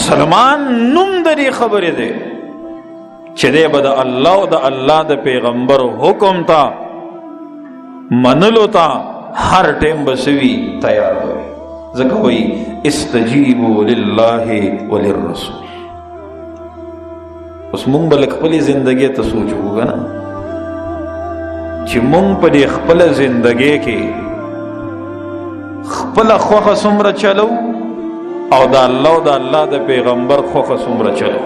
مسلمان نوم د دې خبرې دی چې دی به د الله او د الله د پیغمبر حکم ته منلو ته هر ټیم به سوي تیار وي. ځکه وایي استجیبوا لله وللرسول. اوس مونږ به لږ خپلې زندګۍ ته سوچ وکړو که نه چې مونږ په دې خپله زندګۍ کې خپله خوښه څومره چلو او د الله او د الله د پیغمبر خوښه څومره چلو،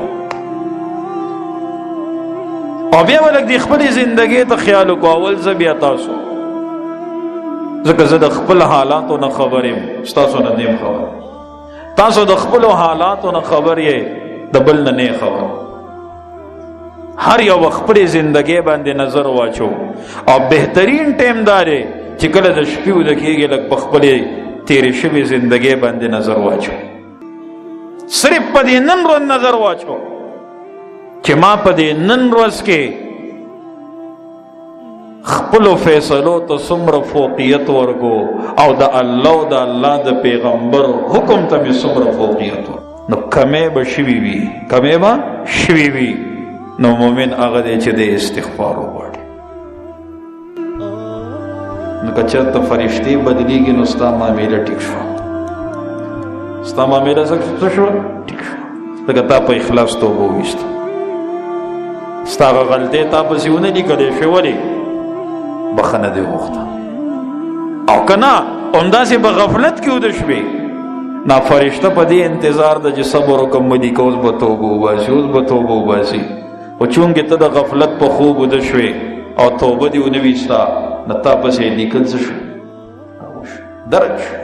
او بیا به لږ د خپلې زندګۍ ته خیال وکړو. اول زه بیا تاسو، ځکه زه د خپل حالاتو نه خبر یم، ستاسو نه نیم خبر. تاسو د خپلو حالاتو نه خبر یې، د بل نه نه خبر. هر یو خپلې زندګۍ باندې نظر واچو، او بهترین ټیم دا دی چې کله د شپې وده کېږي لږ په خپلې تېرې شوې زندګۍ باندې نظر واچو. صرف په دې نن ورځ نظر واچو چې ما په دې نن ورځ کې خپلو فیصلو ته څومره فوقیت ورکو او د الله او د الله د پیغمبر حکم ته مې څومره فوقیت ورکو. نو کمې به شوي وي، کمې به شوي وي، نو مومن هغه دی چې د استغفار وغواړي. نو که چېرته فرشتې بدلېږي نو ستا معامله ټیک شوه، ستا معامله څه شوه؟ ټیک شوه. ځکه تا په اخلاص توبه وویسته، ستا هغه غلطۍ تا پسې ونه لیکلی شوې، ولې بخښنه دې وغوښته. او که نه همداسې په غفلت کې وده شوې، نا فرشته په دې انتظار ده چې صبر وکړم ملیکه اوس به توبه وباسي، اوس به توبه وباسي. خو چونکې ته د غفلت په خوب وده شوې او توبه دې ونه ویسته، نو تا پسې لیکل څه شو؟ درج شو.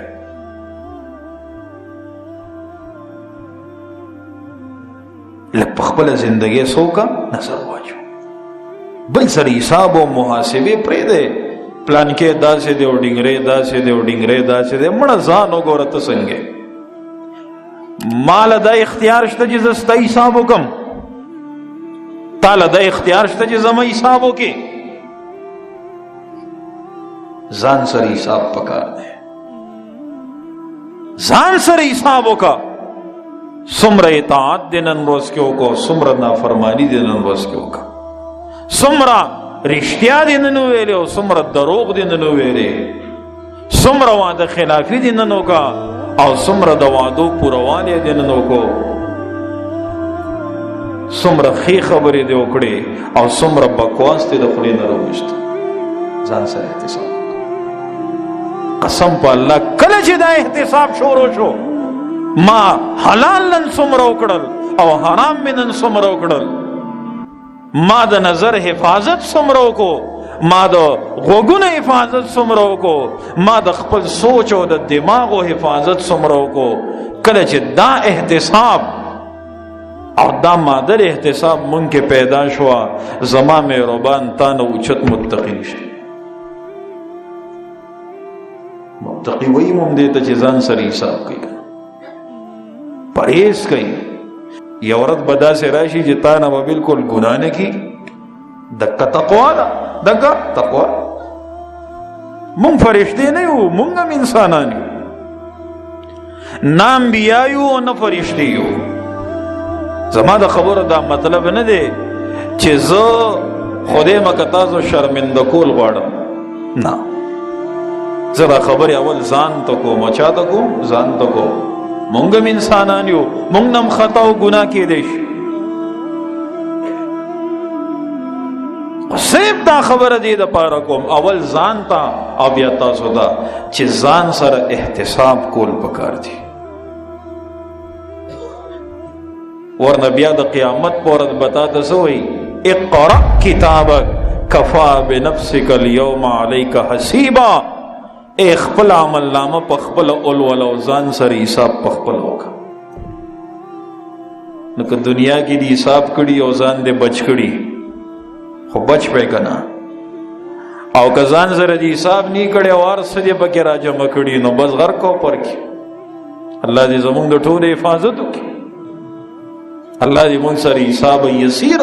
لږ په خپله زندګۍ څه وکړه، نظر واچو. بل سره حساب او محاسبې پرېږدی، پلانکې داسې دی او ډینګرې داسې دی او ډینګرې داسې دی. مړه ځان وګوره ته څنګه. ما له دا اختیار شته چې زه ستا حساب وکړم، تا له دا اختیار شته چې زما حساب وکړې. ځان سره حساب پکار دی، ځان سره حساب وکړه. څومره اطاعت دې نن ورځ کې وکړو، څومره نافرماني دې نن ورځ کې وکړه، څومره رښتیا دې نن وویلې او څومره دروغ دې نن وویلې، څومره وعده خلافي دې نن وکړه او څومره د وعدو پوروالې دې نن وکړو، څومره ښې خبرې دې وکړې او څومره بکواس دې د خولې نه راوویسته. ځان سره احتساب. قسم په الله کله چې دا احتساب شروع شو، ما حلال نن څومره وکړل او حرام مې نن څومره وکړل، ما د نظر حفاظت څومره وکړو، ما د غوږونو حفاظت څومره وکړو، ما د خپل سوچ او د دماغو حفاظت څومره وکړو. کله چې دا احتساب او دا مادر احتساب مونږ کې پیدا شوه، زما مهربان تا نه اوچت متقي نشته. متقي وایي مونږ دې ته چې ځان سره حساب کوي، پرهیز کوي. یو ورځ به داسې راشي چې تا نه به بلکل ګناه نه کېږي. دکه تقوا ده، دکه تقوا. مونږ فرشتې نه یو، مونږ هم انسانان یو، نه انبیا یو او نه فرشتې یو. زما د خبرو دا مطلب نه دی چې زه خدای مکه تاسو شرمنده کول غواړم، نه. زه دا خبرې اول ځان ته کوم، چا ته کوم؟ ځان ته کوم. مونږ هم انسانان یو، مونږ هم خطا او ګناه کېدی شي. صرف دا خبره دې دپاره کوم، اول ځان ته او بیا تاسو ته، چې ځان سره احتساب کول پکار دي. ورنه بیا د قیامت په ورځ به تا ته څه وایي؟ اقرأ کتابک کفا بنفسک اليوم علیک حسیبا. اے خپل عمل نامه په خپل اولول او ځان سره حساب په خپل وکړه. نو که دنیا کې دې حساب کړي او ځان دې بچ کړي، خو بچ پې که نه. او که ځان سره دې حساب نه کړی او هر څه دې پکې راجمع کړي، نو بس غرق او پر کې. الله دې زمونږ د ټولو حفاظت وکړي. الله دې مونږ سره حساب یسیر